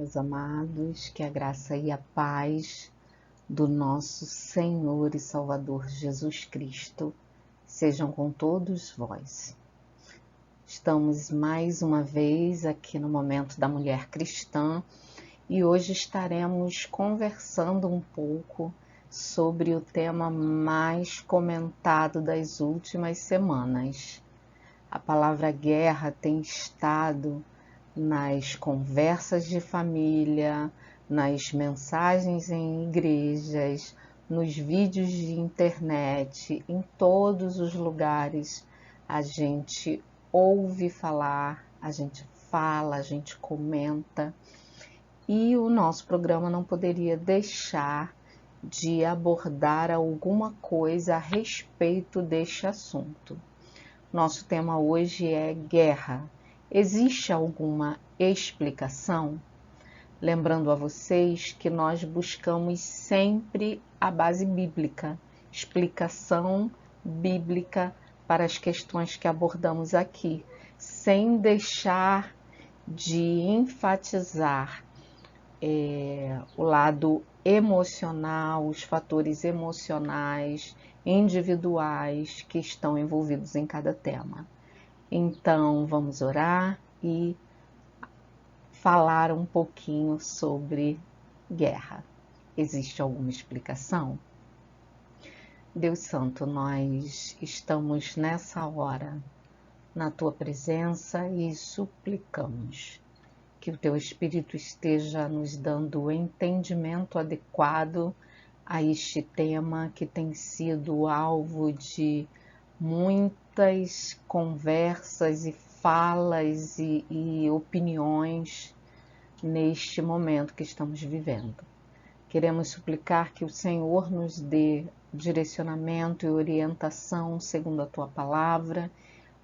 Meus amados, que a graça e a paz do nosso Senhor e Salvador Jesus Cristo sejam com todos vós. Estamos mais uma vez aqui no Momento da Mulher Cristã e hoje estaremos conversando um pouco sobre o tema mais comentado das últimas semanas. A palavra guerra tem estado nas conversas de família, nas mensagens em igrejas, nos vídeos de internet, em todos os lugares a gente ouve falar, a gente fala, a gente comenta, e o nosso programa não poderia deixar de abordar alguma coisa a respeito deste assunto. Nosso tema hoje é guerra. Existe alguma explicação? Lembrando a vocês que nós buscamos sempre a base bíblica, explicação bíblica para as questões que abordamos aqui, sem deixar de enfatizar o lado emocional, os fatores emocionais, individuais que estão envolvidos em cada tema. Então, vamos orar e falar um pouquinho sobre guerra. Existe alguma explicação? Deus Santo, nós estamos nessa hora na Tua presença e suplicamos que o Teu Espírito esteja nos dando o entendimento adequado a este tema que tem sido alvo de muitas conversas e falas e opiniões neste momento que estamos vivendo. Queremos suplicar que o Senhor nos dê direcionamento e orientação segundo a Tua palavra,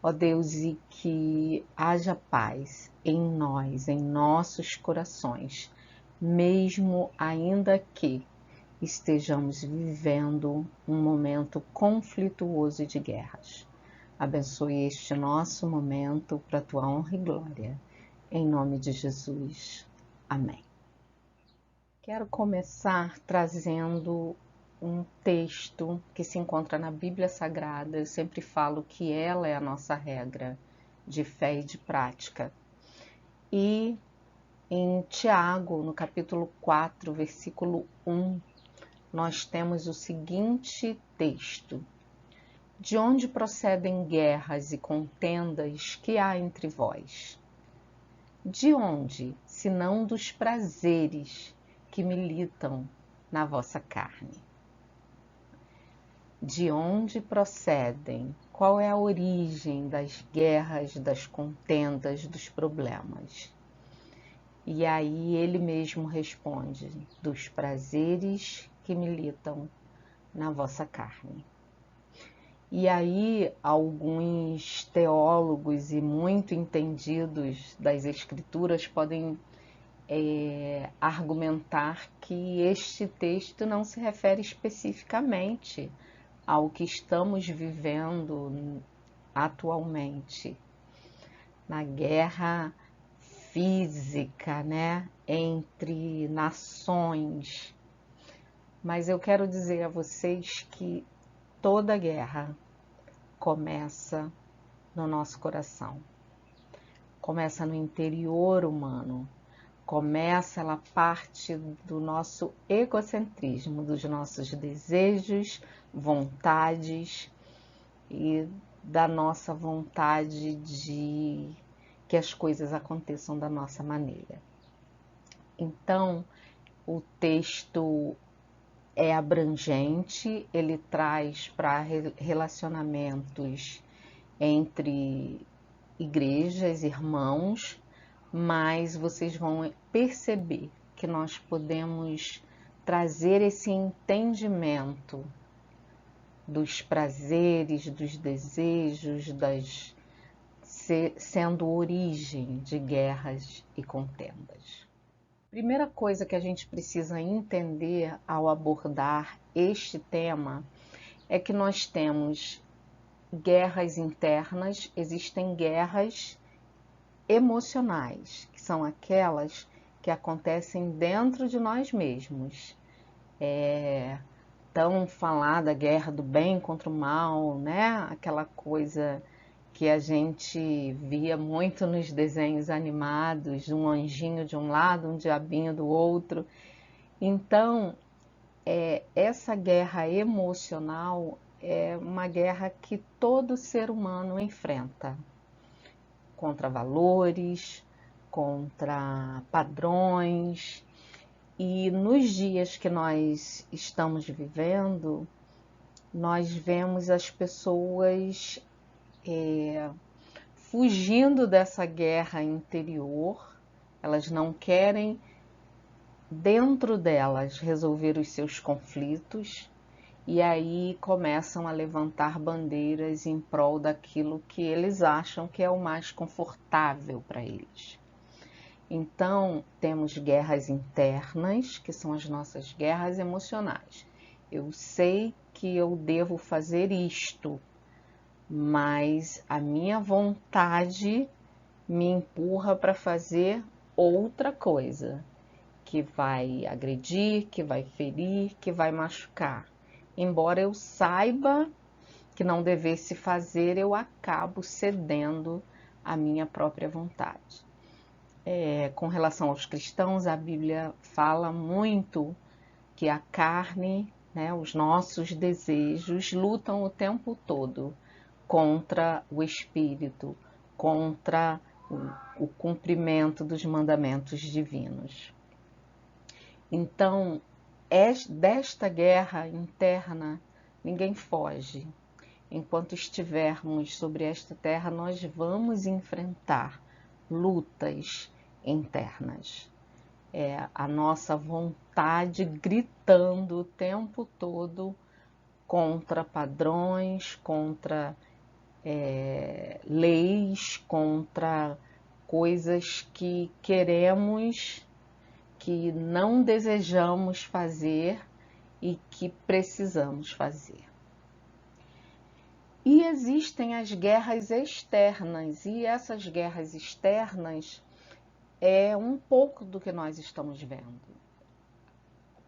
ó Deus, e que haja paz em nós, em nossos corações, mesmo ainda que estejamos vivendo um momento conflituoso de guerras. Abençoe este nosso momento para a Tua honra e glória. Em nome de Jesus. Amém. Quero começar trazendo um texto que se encontra na Bíblia Sagrada. Eu sempre falo que ela é a nossa regra de fé e de prática. E em Tiago, no capítulo 4, versículo 1, nós temos o seguinte texto: de onde procedem guerras e contendas que há entre vós? De onde, senão dos prazeres que militam na vossa carne? De onde procedem? Qual é a origem das guerras, das contendas, dos problemas? E aí ele mesmo responde: dos prazeres que militam na vossa carne. E aí alguns teólogos e muito entendidos das Escrituras podem argumentar que este texto não se refere especificamente ao que estamos vivendo atualmente, na guerra física, né, entre nações. Mas eu quero dizer a vocês que toda guerra começa no nosso coração, começa no interior humano, ela parte do nosso egocentrismo, dos nossos desejos, vontades e da nossa vontade de que as coisas aconteçam da nossa maneira. Então, o texto é abrangente, ele traz para relacionamentos entre igrejas, irmãos, mas vocês vão perceber que nós podemos trazer esse entendimento dos prazeres, dos desejos, sendo origem de guerras e contendas. Primeira coisa que a gente precisa entender ao abordar este tema é que nós temos guerras internas, existem guerras emocionais, que são aquelas que acontecem dentro de nós mesmos. Tão falada guerra do bem contra o mal, né? Aquela coisa que a gente via muito nos desenhos animados, um anjinho de um lado, um diabinho do outro. Então, essa guerra emocional é uma guerra que todo ser humano enfrenta, contra valores, contra padrões. E nos dias que nós estamos vivendo, nós vemos as pessoas fugindo dessa guerra interior. Elas não querem, dentro delas, resolver os seus conflitos, e aí começam a levantar bandeiras em prol daquilo que eles acham que é o mais confortável para eles. Então, temos guerras internas, que são as nossas guerras emocionais. Eu sei que eu devo fazer isto, mas a minha vontade me empurra para fazer outra coisa, que vai agredir, que vai ferir, que vai machucar. Embora eu saiba que não devesse fazer, eu acabo cedendo à minha própria vontade. Com relação aos cristãos, a Bíblia fala muito que a carne, né, os nossos desejos lutam o tempo todo contra o Espírito, contra o cumprimento dos mandamentos divinos. Então, desta guerra interna, ninguém foge. Enquanto estivermos sobre esta terra, nós vamos enfrentar lutas internas. É a nossa vontade gritando o tempo todo contra padrões, contra leis, contra coisas que queremos, que não desejamos fazer e que precisamos fazer. E existem as guerras externas, e essas guerras externas é um pouco do que nós estamos vendo.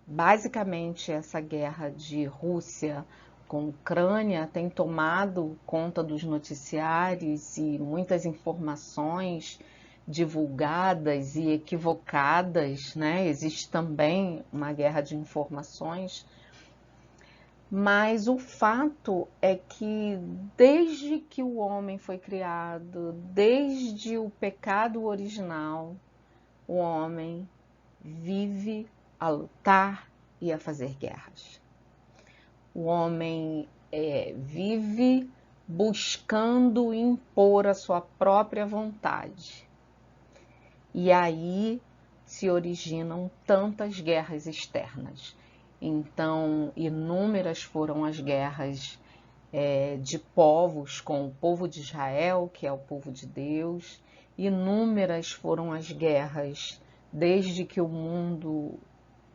Basicamente, essa guerra de Rússia com Ucrânia tem tomado conta dos noticiários e muitas informações divulgadas e equivocadas, né? Existe também uma guerra de informações. Mas o fato é que desde que o homem foi criado, desde o pecado original, o homem vive a lutar e a fazer guerras. O homem vive buscando impor a sua própria vontade. E aí se originam tantas guerras externas. Então, inúmeras foram as guerras de povos com o povo de Israel, que é o povo de Deus. Inúmeras foram as guerras desde que o mundo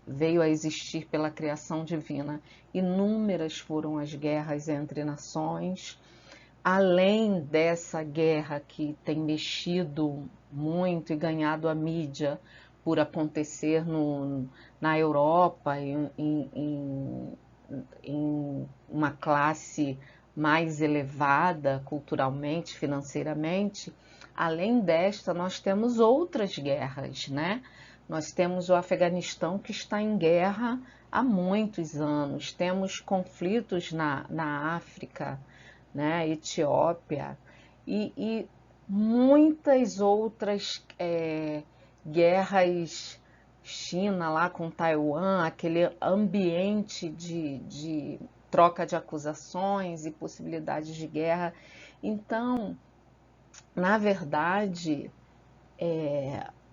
veio a existir pela criação divina. Inúmeras foram as guerras entre nações. Além dessa guerra que tem mexido muito e ganhado a mídia por acontecer na Europa, em uma classe mais elevada culturalmente, financeiramente, além desta, nós temos outras guerras, né? Nós temos o Afeganistão, que está em guerra há muitos anos, temos conflitos na África, né? Etiópia, e muitas outras guerras, China lá com Taiwan, aquele ambiente de troca de acusações e possibilidades de guerra. Então, na verdade,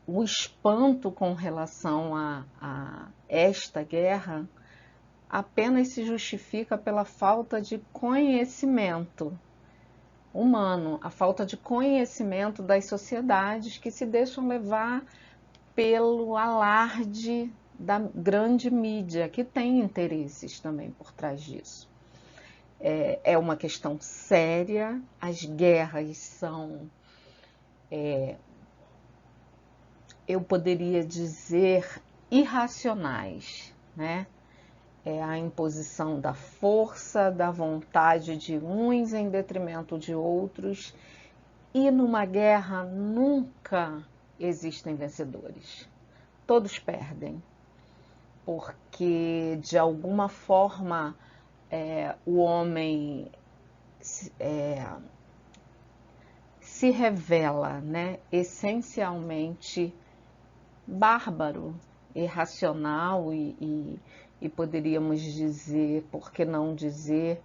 o espanto com relação a esta guerra apenas se justifica pela falta de conhecimento humano, a falta de conhecimento das sociedades que se deixam levar pelo alarde da grande mídia, que tem interesses também por trás disso. É uma questão séria, as guerras são eu poderia dizer, irracionais, né? É a imposição da força, da vontade de uns em detrimento de outros. E numa guerra nunca existem vencedores. Todos perdem, porque de alguma forma o homem se revela, né, essencialmente bárbaro, irracional e poderíamos dizer, por que não dizer,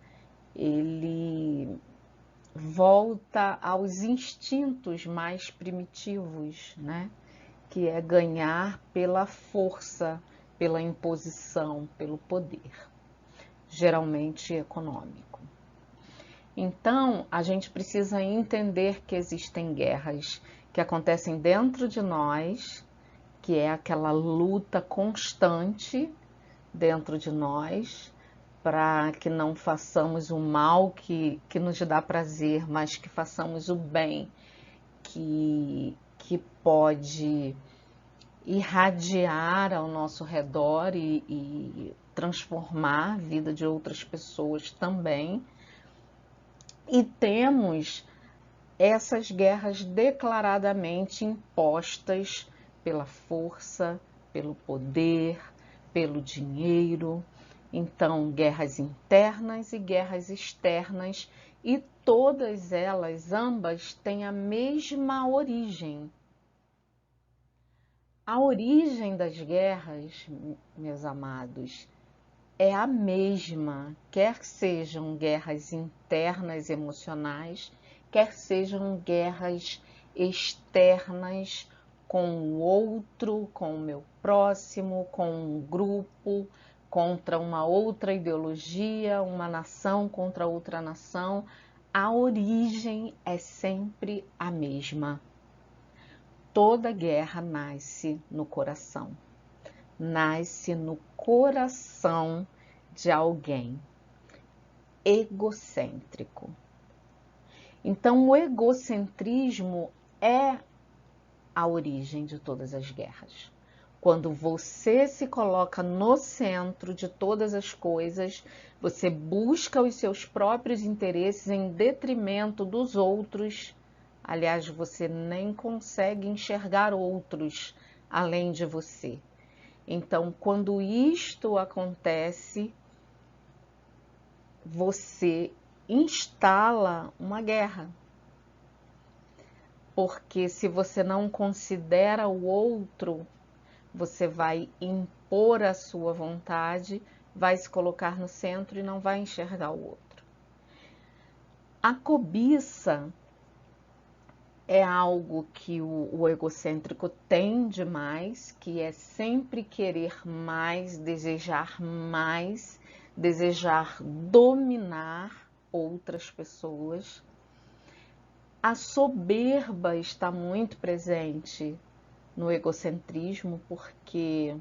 ele volta aos instintos mais primitivos, né? Que é ganhar pela força, pela imposição, pelo poder, geralmente econômico. Então, a gente precisa entender que existem guerras que acontecem dentro de nós, que é aquela luta constante dentro de nós, para que não façamos o mal que nos dá prazer, mas que façamos o bem que pode irradiar ao nosso redor e transformar a vida de outras pessoas também. E temos essas guerras declaradamente impostas pela força, pelo poder, pelo dinheiro. Então, guerras internas e guerras externas, e todas elas, ambas, têm a mesma origem. A origem das guerras, meus amados, é a mesma, quer sejam guerras internas emocionais, quer sejam guerras externas com o outro, com o meu próximo, com um grupo, contra uma outra ideologia, uma nação contra outra nação. A origem é sempre a mesma. Toda guerra nasce no coração. Nasce no coração de alguém egocêntrico. Então, o egocentrismo é a origem de todas as guerras. Quando você se coloca no centro de todas as coisas, você busca os seus próprios interesses em detrimento dos outros. Aliás, você nem consegue enxergar outros além de você. Então, quando isto acontece, você instala uma guerra. Porque se você não considera o outro, você vai impor a sua vontade, vai se colocar no centro e não vai enxergar o outro. A cobiça é algo que o egocêntrico tem demais, que é sempre querer mais, desejar dominar outras pessoas. A soberba está muito presente no egocentrismo, porque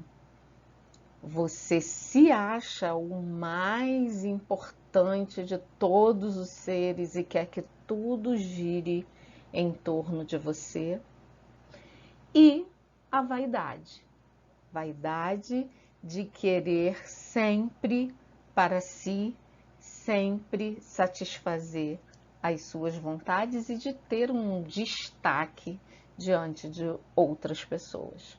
você se acha o mais importante de todos os seres e quer que tudo gire em torno de você. E a vaidade. Vaidade de querer sempre para si, sempre satisfazer as suas vontades e de ter um destaque diante de outras pessoas.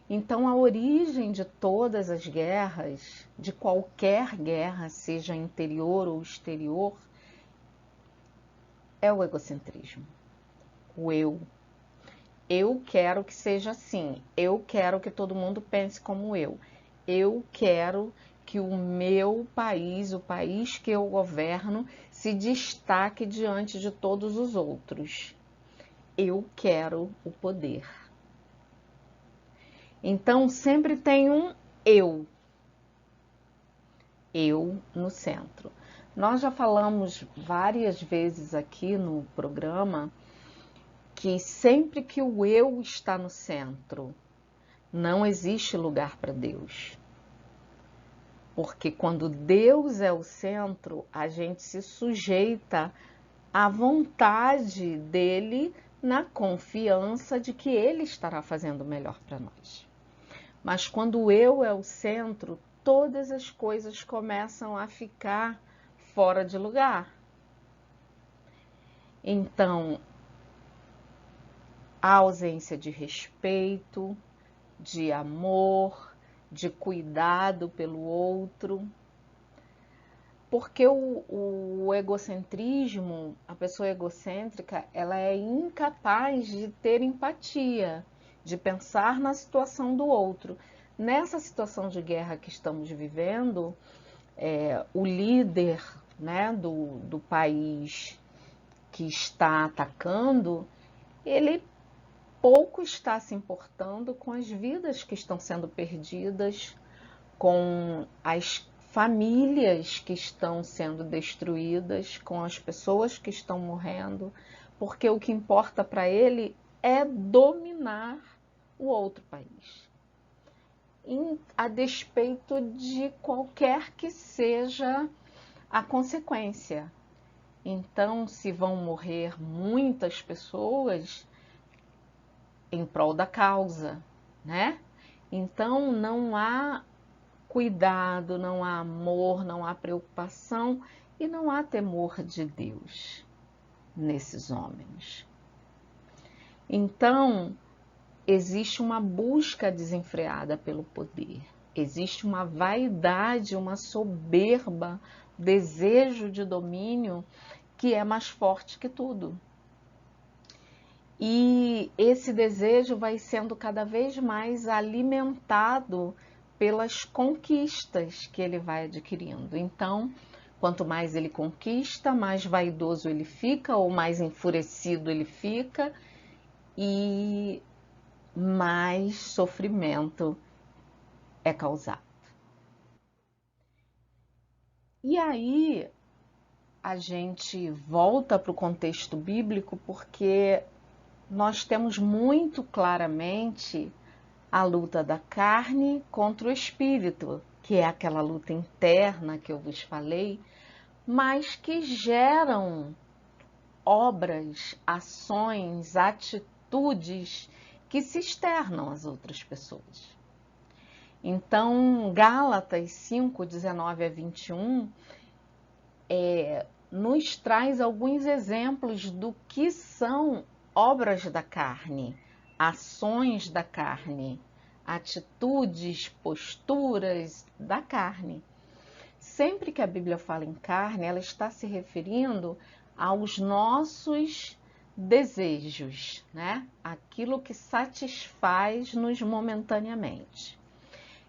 Então, a origem de todas as guerras, de qualquer guerra, seja interior ou exterior, é o egocentrismo. O eu. Eu quero que seja assim. Eu quero que todo mundo pense como eu. Eu quero que o meu país, o país que eu governo, se destaque diante de todos os outros. Eu quero o poder. Então, sempre tem um eu. Eu no centro. Nós já falamos várias vezes aqui no programa que sempre que o eu está no centro, não existe lugar para Deus. Porque quando Deus é o centro, a gente se sujeita à vontade dele na confiança de que Ele estará fazendo o melhor para nós. Mas quando o eu é o centro, todas as coisas começam a ficar fora de lugar. Então, a ausência de respeito, de amor, de cuidado pelo outro. Porque o egocentrismo, a pessoa egocêntrica, ela é incapaz de ter empatia, de pensar na situação do outro. Nessa situação de guerra que estamos vivendo, o líder, né, do país que está atacando, ele pouco está se importando com as vidas que estão sendo perdidas, com as famílias que estão sendo destruídas, com as pessoas que estão morrendo, porque o que importa para ele é dominar o outro país, a despeito de qualquer que seja a consequência. Então, se vão morrer muitas pessoas em prol da causa, né? Então, não há cuidado, não há amor, não há preocupação e não há temor de Deus nesses homens. Então, existe uma busca desenfreada pelo poder, existe uma vaidade, uma soberba, desejo de domínio que é mais forte que tudo. E esse desejo vai sendo cada vez mais alimentado pelas conquistas que ele vai adquirindo. Então, quanto mais ele conquista, mais vaidoso ele fica, ou mais enfurecido ele fica, e mais sofrimento é causado. E aí a gente volta para o contexto bíblico porque nós temos muito claramente a luta da carne contra o espírito, que é aquela luta interna que eu vos falei, mas que geram obras, ações, atitudes que se externam às outras pessoas. Então, Gálatas 5, 19 a 21, nos traz alguns exemplos do que são obras da carne, ações da carne, atitudes, posturas da carne. Sempre que a Bíblia fala em carne, ela está se referindo aos nossos desejos, né? Aquilo que satisfaz-nos momentaneamente.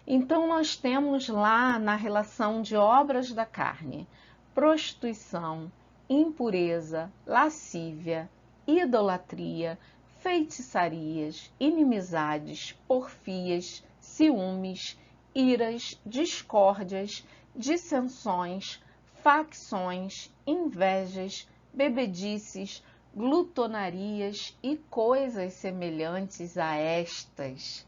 Então, nós temos lá na relação de obras da carne, prostituição, impureza, lascívia, idolatria, feitiçarias, inimizades, porfias, ciúmes, iras, discórdias, dissensões, facções, invejas, bebedices, glutonarias e coisas semelhantes a estas.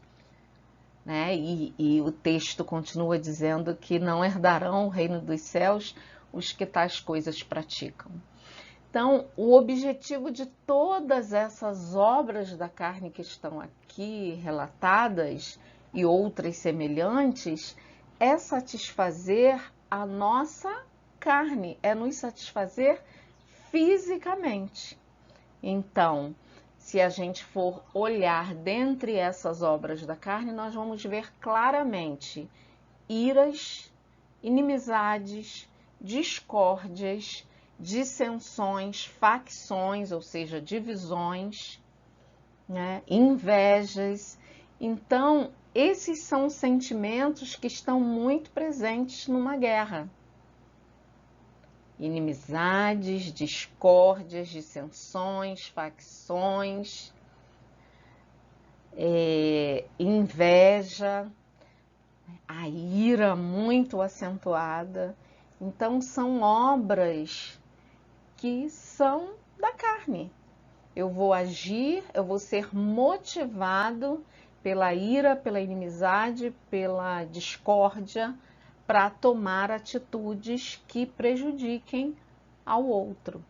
Né? E o texto continua dizendo que não herdarão o reino dos céus os que tais coisas praticam. Então, o objetivo de todas essas obras da carne que estão aqui relatadas e outras semelhantes é satisfazer a nossa carne, é nos satisfazer fisicamente. Então, se a gente for olhar dentre essas obras da carne, nós vamos ver claramente iras, inimizades, discórdias, dissensões, facções, ou seja, divisões, né? Invejas. Então, esses são sentimentos que estão muito presentes numa guerra. Inimizades, discórdias, dissensões, facções, inveja, a ira muito acentuada. Então, são obras que são da carne. Eu vou agir, eu vou ser motivado pela ira, pela inimizade, pela discórdia, para tomar atitudes que prejudiquem ao outro.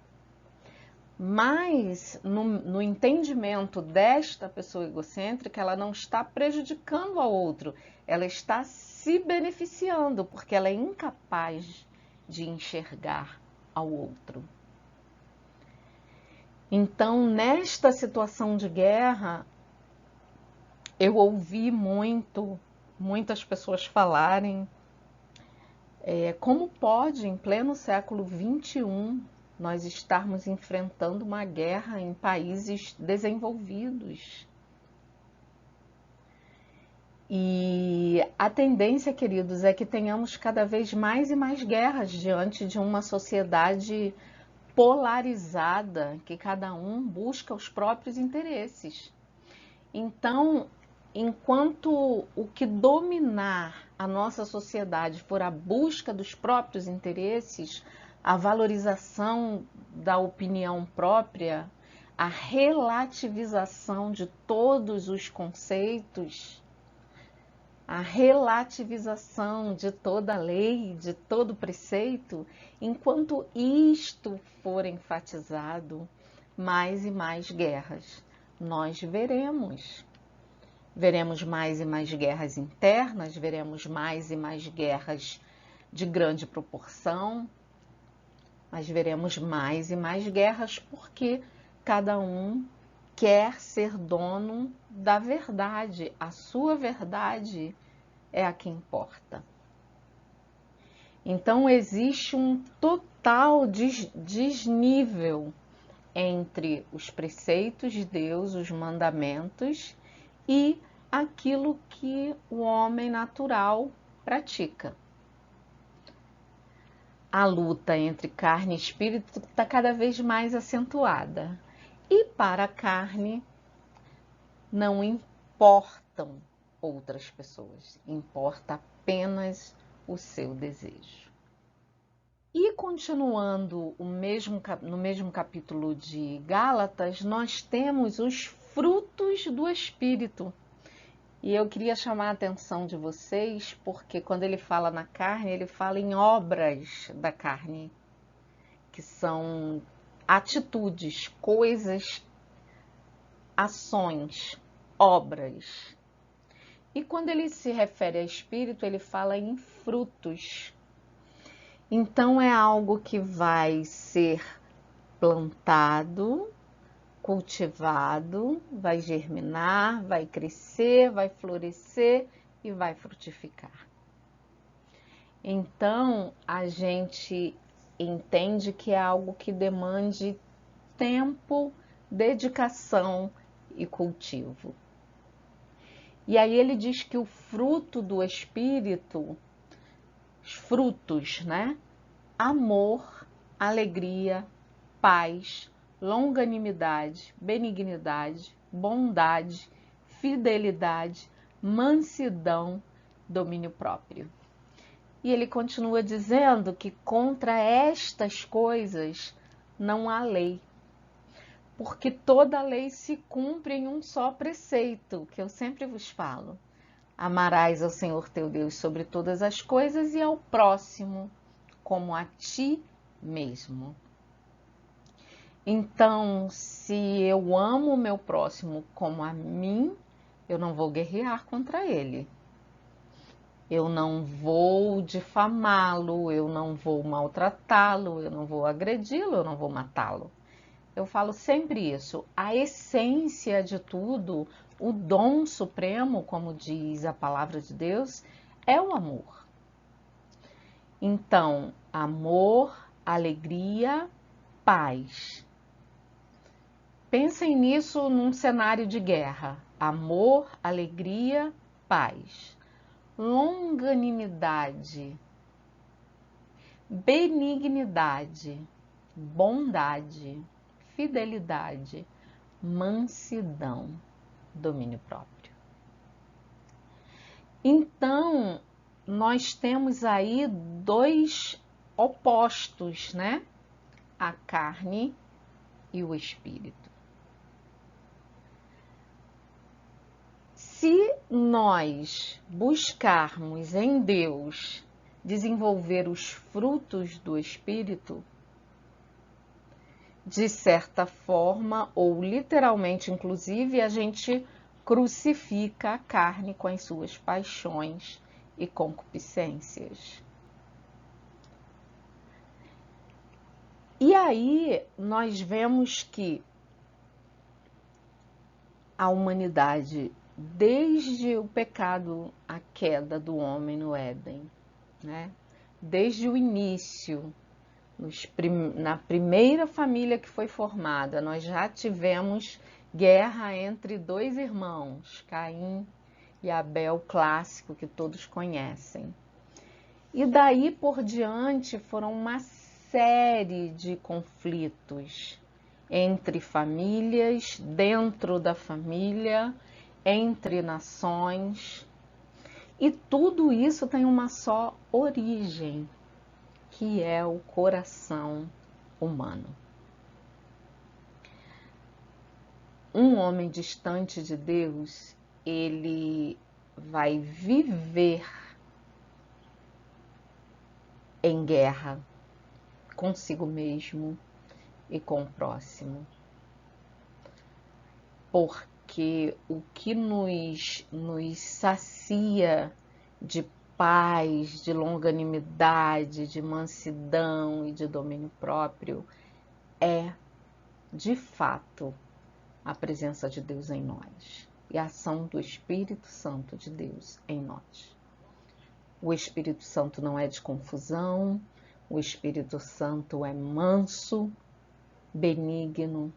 Mas no entendimento desta pessoa egocêntrica, ela não está prejudicando ao outro, ela está se beneficiando, porque ela é incapaz de enxergar ao outro. Então, nesta situação de guerra, eu ouvi muitas pessoas falarem como pode, em pleno século XXI, nós estarmos enfrentando uma guerra em países desenvolvidos. E a tendência, queridos, é que tenhamos cada vez mais e mais guerras diante de uma sociedade polarizada, que cada um busca os próprios interesses. Então, enquanto o que dominar a nossa sociedade for a busca dos próprios interesses, a valorização da opinião própria, a relativização de todos os conceitos, a relativização de toda lei, de todo preceito, enquanto isto for enfatizado, mais e mais guerras nós veremos. Veremos mais e mais guerras internas, veremos mais e mais guerras de grande proporção, mas veremos mais e mais guerras porque cada um quer ser dono da verdade. A sua verdade é a que importa. Então existe um total desnível entre os preceitos de Deus, os mandamentos, e aquilo que o homem natural pratica. A luta entre carne e espírito está cada vez mais acentuada. E para a carne não importam outras pessoas, importa apenas o seu desejo. E continuando no mesmo capítulo de Gálatas, nós temos os frutos do Espírito. E eu queria chamar a atenção de vocês, porque quando ele fala na carne, ele fala em obras da carne, que são atitudes, coisas, ações, obras. E quando ele se refere a Espírito, ele fala em frutos. Então é algo que vai ser plantado, cultivado, vai germinar, vai crescer, vai florescer e vai frutificar. Então a gente entende que é algo que demande tempo, dedicação e cultivo. E aí ele diz que o fruto do Espírito, os frutos, né? Amor, alegria, paz, longanimidade, benignidade, bondade, fidelidade, mansidão, domínio próprio. E ele continua dizendo que contra estas coisas não há lei, porque toda lei se cumpre em um só preceito, que eu sempre vos falo. Amarás ao Senhor teu Deus sobre todas as coisas e ao próximo como a ti mesmo. Então, se eu amo o meu próximo como a mim, eu não vou guerrear contra ele. Eu não vou difamá-lo, eu não vou maltratá-lo, eu não vou agredi-lo, eu não vou matá-lo. Eu falo sempre isso. A essência de tudo, o dom supremo, como diz a palavra de Deus, é o amor. Então, amor, alegria, paz. Pensem nisso num cenário de guerra. Amor, alegria, paz. Longanimidade, benignidade, bondade, fidelidade, mansidão, domínio próprio. Então, nós temos aí dois opostos, né? A carne e o espírito. Se nós buscarmos em Deus desenvolver os frutos do espírito, de certa forma, ou literalmente, inclusive, a gente crucifica a carne com as suas paixões e concupiscências. E aí nós vemos que a humanidade, desde o pecado, a queda do homem no Éden, né? Desde o início, na primeira família que foi formada, nós já tivemos guerra entre dois irmãos, Caim e Abel, clássico que todos conhecem. E daí por diante foram uma série de conflitos entre famílias, dentro da família, entre nações. E tudo isso tem uma só origem, que é o coração humano. Um homem distante de Deus, ele vai viver em guerra consigo mesmo e com o próximo. Porque o que nos sacia de paz, de longanimidade, de mansidão e de domínio próprio é, de fato, a presença de Deus em nós e a ação do Espírito Santo de Deus em nós. O Espírito Santo não é de confusão, o Espírito Santo é manso, benigno.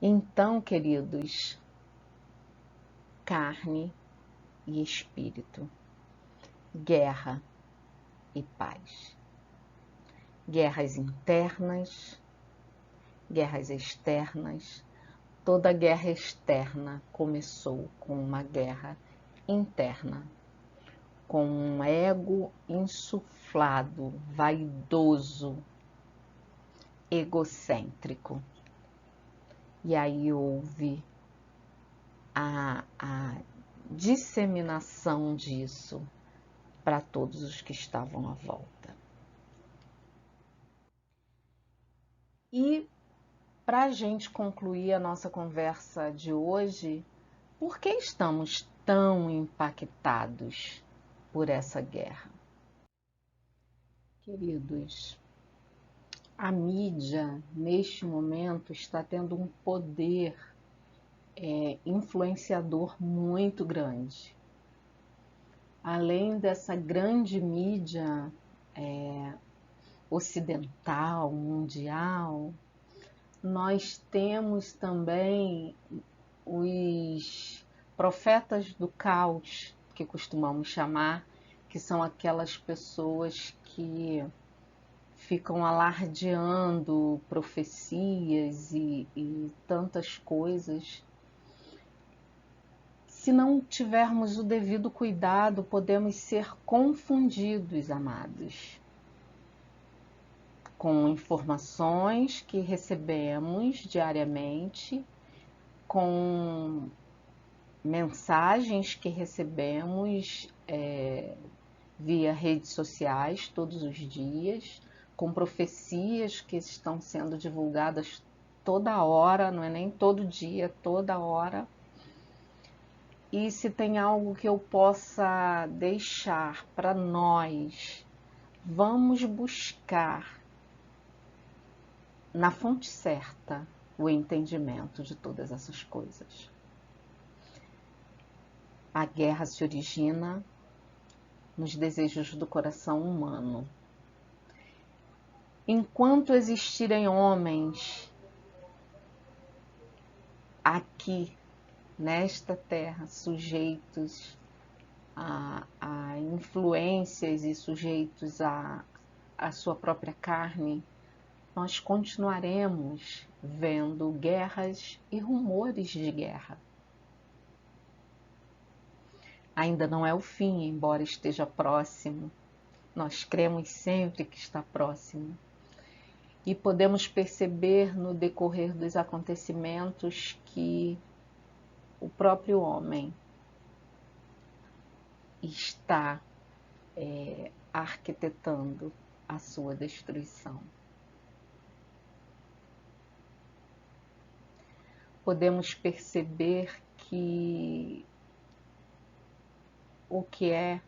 Então, queridos, carne e espírito, guerra e paz. Guerras internas, guerras externas. Toda guerra externa começou com uma guerra interna, com um ego insuflado, vaidoso, egocêntrico. E aí houve a disseminação disso para todos os que estavam à volta. E para a gente concluir a nossa conversa de hoje, por que estamos tão impactados por essa guerra? Queridos, a mídia, neste momento, está tendo um poder influenciador muito grande. Além dessa grande mídia ocidental, mundial, nós temos também os profetas do caos, que costumamos chamar, que são aquelas pessoas que ficam alardeando profecias e tantas coisas. Se não tivermos o devido cuidado, podemos ser confundidos, amados, com informações que recebemos diariamente, com mensagens que recebemos via redes sociais todos os dias, com profecias que estão sendo divulgadas toda hora, não é nem todo dia, toda hora. E se tem algo que eu possa deixar para nós, vamos buscar na fonte certa o entendimento de todas essas coisas. A guerra se origina nos desejos do coração humano. Enquanto existirem homens aqui, nesta terra, sujeitos a influências e sujeitos à sua própria carne, nós continuaremos vendo guerras e rumores de guerra. Ainda não é o fim, embora esteja próximo. Nós cremos sempre que está próximo. E podemos perceber no decorrer dos acontecimentos que o próprio homem está arquitetando a sua destruição. podemos perceber que o que é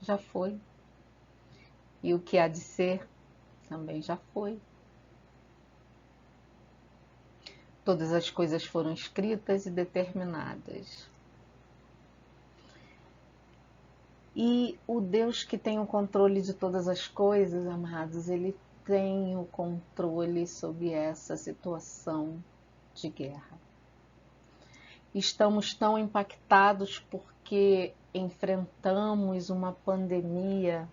já foi e o que há de ser também já foi. Todas as coisas foram escritas e determinadas. E o Deus que tem o controle de todas as coisas, amados, Ele tem o controle sobre essa situação de guerra. Estamos tão impactados porque enfrentamos uma pandemia,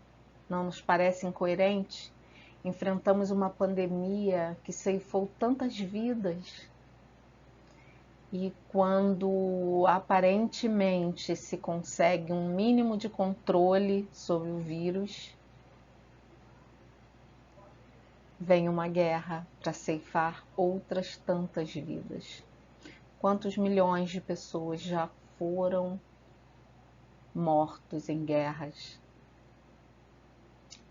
não nos parece incoerente? Enfrentamos uma pandemia que ceifou tantas vidas. E quando aparentemente se consegue um mínimo de controle sobre o vírus, vem uma guerra para ceifar outras tantas vidas. Quantos milhões de pessoas já foram mortos em guerras?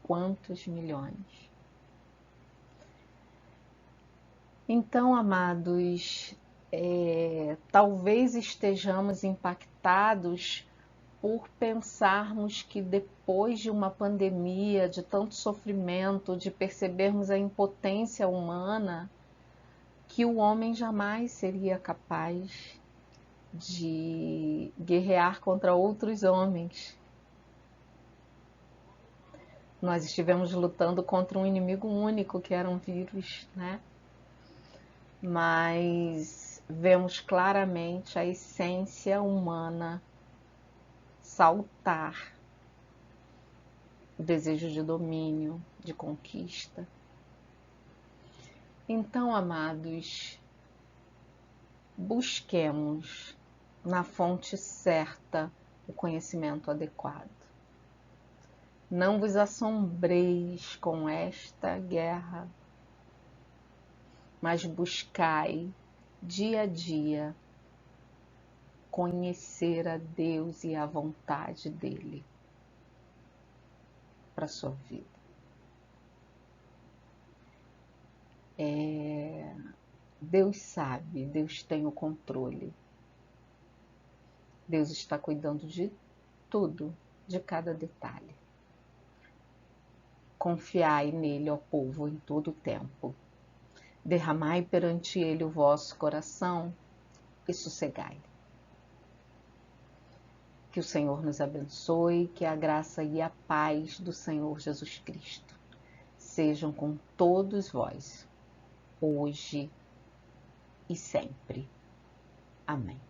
Quantos milhões? Então, amados, talvez estejamos impactados por pensarmos que depois de uma pandemia, de tanto sofrimento, de percebermos a impotência humana, que o homem jamais seria capaz de guerrear contra outros homens. Nós estivemos lutando contra um inimigo único, que era um vírus, né? Mas vemos claramente a essência humana saltar, o desejo de domínio, de conquista. Então, amados, busquemos na fonte certa o conhecimento adequado. Não vos assombreis com esta guerra, mas buscai dia a dia conhecer a Deus e a vontade dele para a sua vida. Deus sabe, Deus tem o controle. Deus está cuidando de tudo, de cada detalhe. Confiai nele, ó povo, em todo o tempo. Derramai perante ele o vosso coração e sossegai. Que o Senhor nos abençoe, que a graça e a paz do Senhor Jesus Cristo sejam com todos vós, hoje e sempre. Amém.